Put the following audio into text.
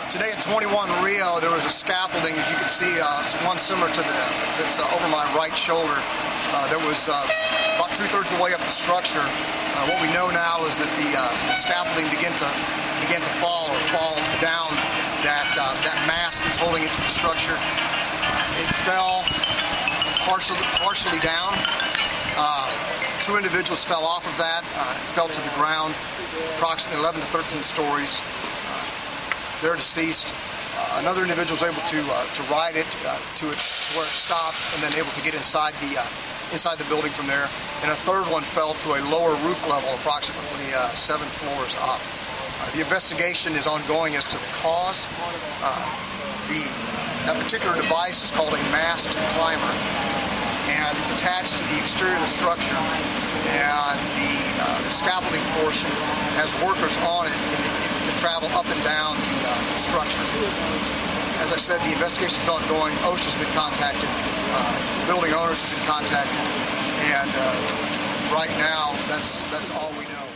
Today at 21 Rio, there was a scaffolding, as you can see, one similar to that's over my right shoulder. That was about 2/3 of the way up the structure. What we know now is that the scaffolding began to fall down. That mast that's holding it to the structure, it fell partially down. Two individuals fell off of that, fell to the ground, approximately 11 to 13 stories. They're deceased. Another individual was able to ride it to where it stopped, and then able to get inside the building from there. And a third one fell to a lower roof level, approximately 7 floors up. The investigation is ongoing as to the cause. That particular device is called a mast climber, and it's attached to the exterior of the structure. And the scaffolding portion has workers on it, and it can travel up and down the structure. As I said, the investigation is ongoing. OSHA's been contacted, building owners have been contacted, and right now that's all we know.